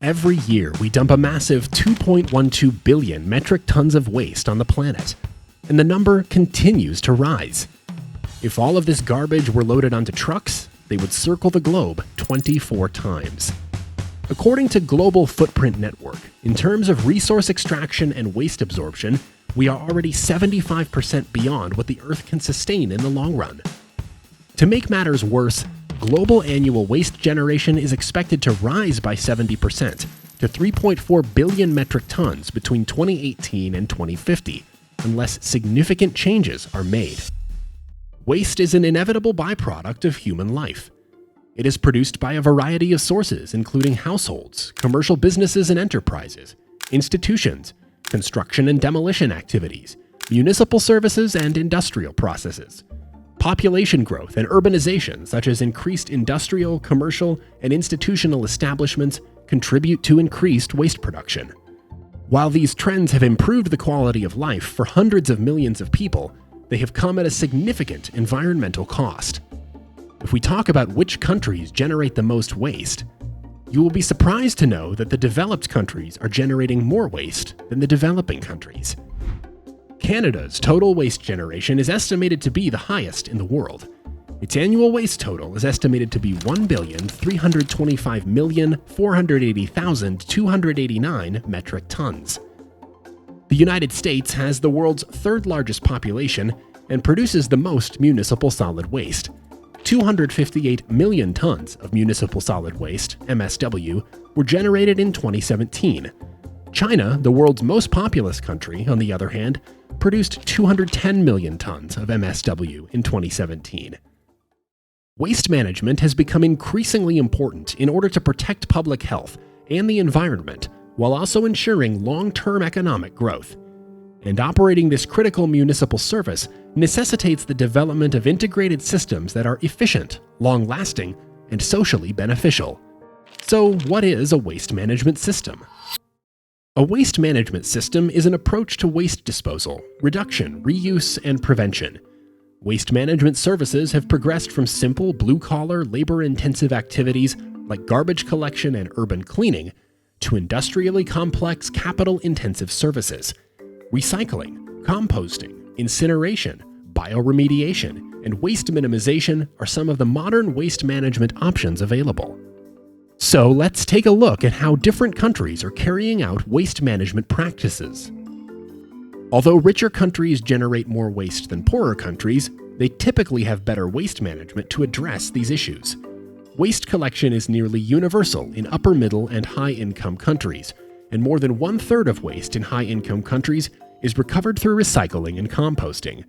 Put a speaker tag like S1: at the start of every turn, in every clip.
S1: Every year, we dump a massive 2.12 billion metric tons of waste on the planet, and the number continues to rise. If all of this garbage were loaded onto trucks, they would circle the globe 24 times. According to Global Footprint Network, in terms of resource extraction and waste absorption, we are already 75% beyond what the Earth can sustain in the long run. To make matters worse, global annual waste generation is expected to rise by 70% to 3.4 billion metric tons between 2018 and 2050, unless significant changes are made. Waste is an inevitable byproduct of human life. It is produced by a variety of sources, including households, commercial businesses and enterprises, institutions, construction and demolition activities, municipal services and industrial processes. Population growth and urbanization, such as increased industrial, commercial, and institutional establishments, contribute to increased waste production. While these trends have improved the quality of life for hundreds of millions of people, they have come at a significant environmental cost. If we talk about which countries generate the most waste, you will be surprised to know that the developed countries are generating more waste than the developing countries. Canada's total waste generation is estimated to be the highest in the world. Its annual waste total is estimated to be 1,325,480,289 metric tons. The United States has the world's third largest population and produces the most municipal solid waste. 258 million tons of municipal solid waste, MSW, were generated in 2017. China, the world's most populous country, on the other hand, produced 210 million tons of MSW in 2017. Waste management has become increasingly important in order to protect public health and the environment, while also ensuring long-term economic growth. And operating this critical municipal service necessitates the development of integrated systems that are efficient, long-lasting, and socially beneficial. So, what is a waste management system? A waste management system is an approach to waste disposal, reduction, reuse, and prevention. Waste management services have progressed from simple, blue-collar, labor-intensive activities like garbage collection and urban cleaning to industrially complex, capital-intensive services. Recycling, composting, incineration, bioremediation, and waste minimization are some of the modern waste management options available. So let's take a look at how different countries are carrying out waste management practices. Although richer countries generate more waste than poorer countries, they typically have better waste management to address these issues. Waste collection is nearly universal in upper middle and high-income countries, and more than one-third of waste in high-income countries is recovered through recycling and composting.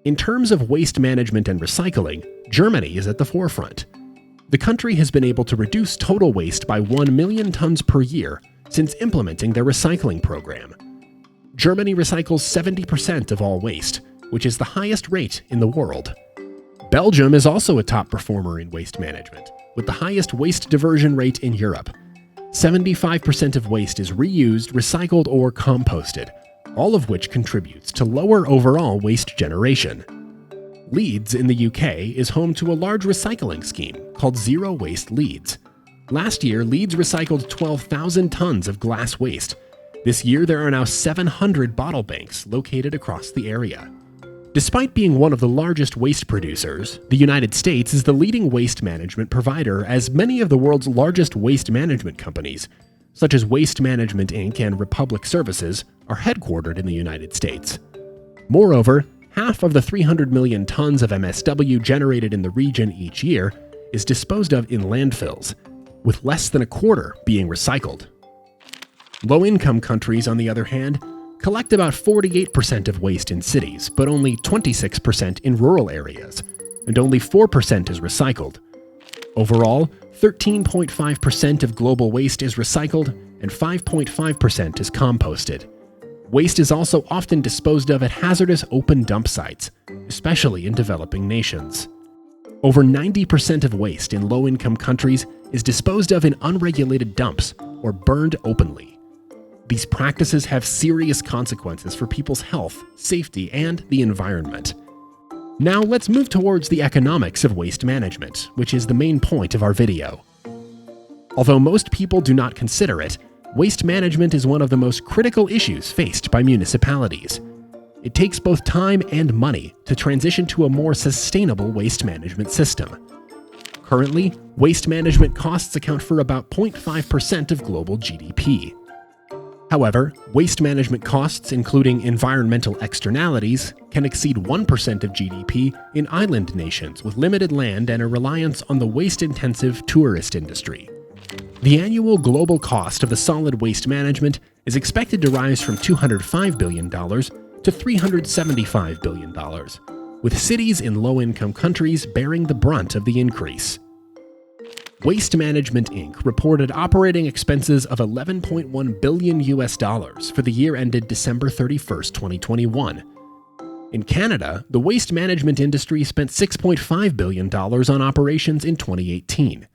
S1: In terms of waste management and recycling, Germany is at the forefront. The country has been able to reduce total waste by 1 million tons per year since implementing their recycling program. Germany recycles 70% of all waste, which is the highest rate in the world. Belgium is also a top performer in waste management, with the highest waste diversion rate in Europe. 75% of waste is reused, recycled, or composted, all of which contributes to lower overall waste generation. Leeds in the UK is home to a large recycling scheme called Zero Waste Leeds. Last year, Leeds recycled 12,000 tons of glass waste. This year, there are now 700 bottle banks located across the area. Despite being one of the largest waste producers, the United States is the leading waste management provider, as many of the world's largest waste management companies, such as Waste Management Inc. and Republic Services, are headquartered in the United States. Moreover, half of the 300 million tons of MSW generated in the region each year is disposed of in landfills, with less than a quarter being recycled. Low-income countries, on the other hand, collect about 48% of waste in cities, but only 26% in rural areas, and only 4% is recycled. Overall, 13.5% of global waste is recycled, and 5.5% is composted. Waste is also often disposed of at hazardous open dump sites, especially in developing nations. Over 90% of waste in low-income countries is disposed of in unregulated dumps or burned openly. These practices have serious consequences for people's health, safety, and the environment. Now let's move towards the economics of waste management, which is the main point of our video. Although most people do not consider it, waste management is one of the most critical issues faced by municipalities. It takes both time and money to transition to a more sustainable waste management system. Currently, waste management costs account for about 0.5% of global GDP. However, waste management costs, including environmental externalities, can exceed 1% of GDP in island nations with limited land and a reliance on the waste-intensive tourist industry. The annual global cost of the solid waste management is expected to rise from $205 billion to $375 billion, with cities in low-income countries bearing the brunt of the increase. Waste Management Inc. reported operating expenses of $11.1 billion for the year ended December 31, 2021. In Canada, the waste management industry spent $6.5 billion on operations in 2018.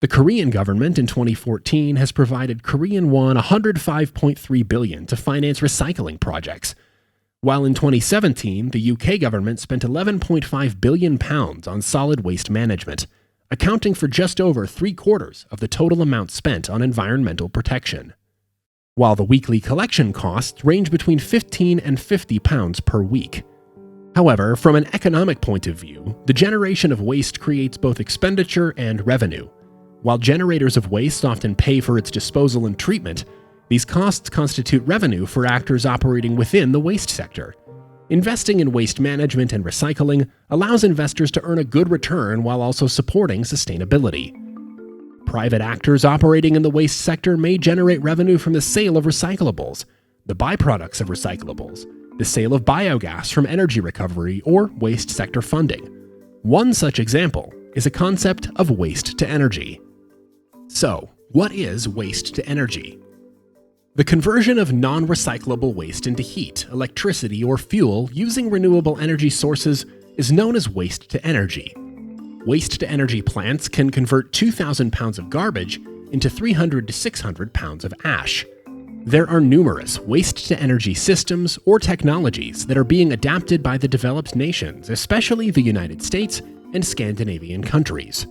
S1: The Korean government in 2014 has provided Korean won $105.3 billion to finance recycling projects, while in 2017 the UK government spent £11.5 billion on solid waste management, accounting for just over 3/4 of the total amount spent on environmental protection. While the weekly collection costs range between £15 and £50 per week. However, from an economic point of view, the generation of waste creates both expenditure and revenue. While generators of waste often pay for its disposal and treatment, these costs constitute revenue for actors operating within the waste sector. Investing in waste management and recycling allows investors to earn a good return while also supporting sustainability. Private actors operating in the waste sector may generate revenue from the sale of recyclables, the byproducts of recyclables, the sale of biogas from energy recovery, or waste sector funding. One such example is a concept of waste to energy. So, what is waste to energy? The conversion of non-recyclable waste into heat, electricity, or fuel using renewable energy sources is known as waste to energy. Waste to energy plants can convert 2,000 pounds of garbage into 300 to 600 pounds of ash. There are numerous waste to energy systems or technologies that are being adapted by the developed nations, especially the United States and Scandinavian countries.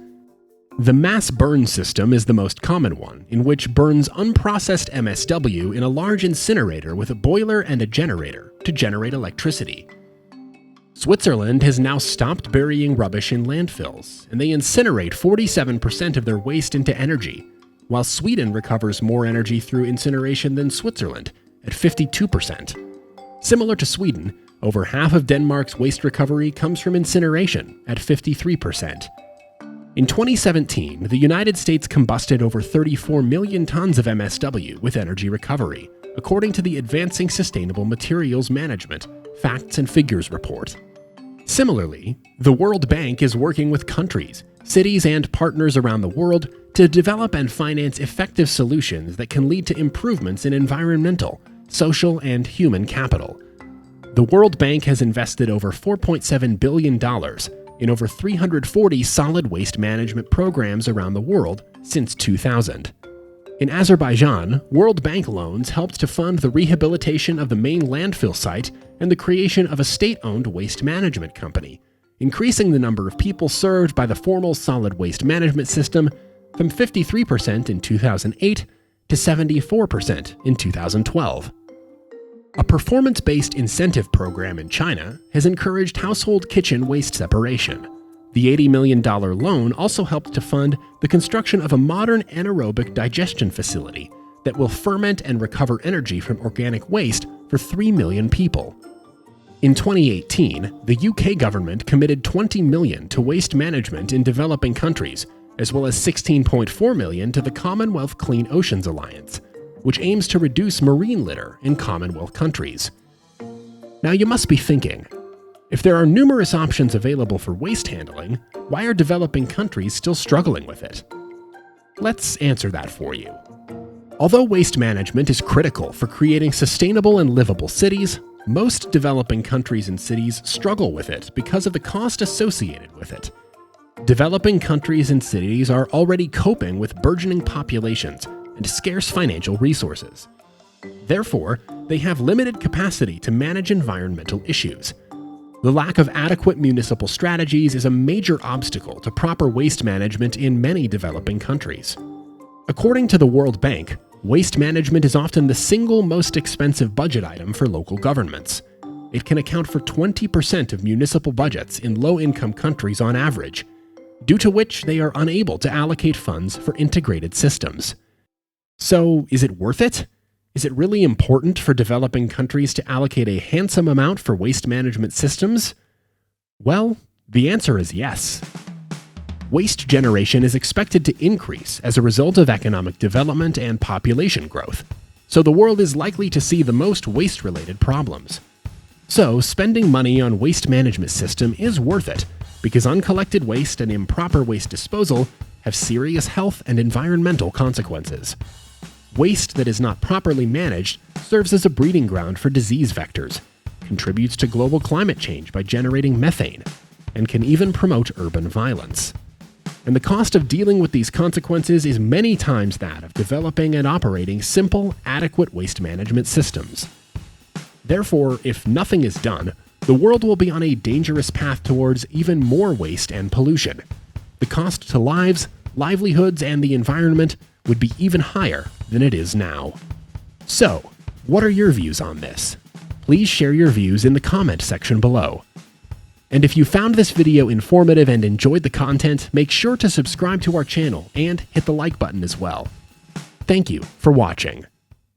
S1: The mass burn system is the most common one, in which burns unprocessed MSW in a large incinerator with a boiler and a generator to generate electricity. Switzerland has now stopped burying rubbish in landfills, and they incinerate 47% of their waste into energy, while Sweden recovers more energy through incineration than Switzerland, at 52%. Similar to Sweden, over half of Denmark's waste recovery comes from incineration, at 53%. In 2017, the United States combusted over 34 million tons of MSW with energy recovery, according to the Advancing Sustainable Materials Management Facts and Figures report. Similarly, the World Bank is working with countries, cities, and partners around the world to develop and finance effective solutions that can lead to improvements in environmental, social, and human capital. The World Bank has invested over $4.7 billion in over 340 solid waste management programs around the world since 2000. In Azerbaijan, World Bank loans helped to fund the rehabilitation of the main landfill site and the creation of a state-owned waste management company, increasing the number of people served by the formal solid waste management system from 53% in 2008 to 74% in 2012. A performance-based incentive program in China has encouraged household kitchen waste separation. The $80 million loan also helped to fund the construction of a modern anaerobic digestion facility that will ferment and recover energy from organic waste for 3 million people. In 2018, the UK government committed $20 million to waste management in developing countries, as well as $16.4 million to the Commonwealth Clean Oceans Alliance, which aims to reduce marine litter in Commonwealth countries. Now you must be thinking, if there are numerous options available for waste handling, why are developing countries still struggling with it? Let's answer that for you. Although waste management is critical for creating sustainable and livable cities, most developing countries and cities struggle with it because of the cost associated with it. Developing countries and cities are already coping with burgeoning populations and scarce financial resources. Therefore, they have limited capacity to manage environmental issues. The lack of adequate municipal strategies is a major obstacle to proper waste management in many developing countries. According to the World Bank, waste management is often the single most expensive budget item for local governments. It can account for 20% of municipal budgets in low-income countries on average, due to which they are unable to allocate funds for integrated systems. So, is it worth it? Is it really important for developing countries to allocate a handsome amount for waste management systems? Well, the answer is yes. Waste generation is expected to increase as a result of economic development and population growth, so the world is likely to see the most waste-related problems. So, spending money on waste management system is worth it, because uncollected waste and improper waste disposal have serious health and environmental consequences. Waste that is not properly managed serves as a breeding ground for disease vectors, contributes to global climate change by generating methane, and can even promote urban violence. And the cost of dealing with these consequences is many times that of developing and operating simple, adequate waste management systems. Therefore, if nothing is done, the world will be on a dangerous path towards even more waste and pollution. The cost to lives, livelihoods, and the environment would be even higher than it is now. So, what are your views on this? Please share your views in the comment section below. And if you found this video informative and enjoyed the content, make sure to subscribe to our channel and hit the like button as well. Thank you for watching.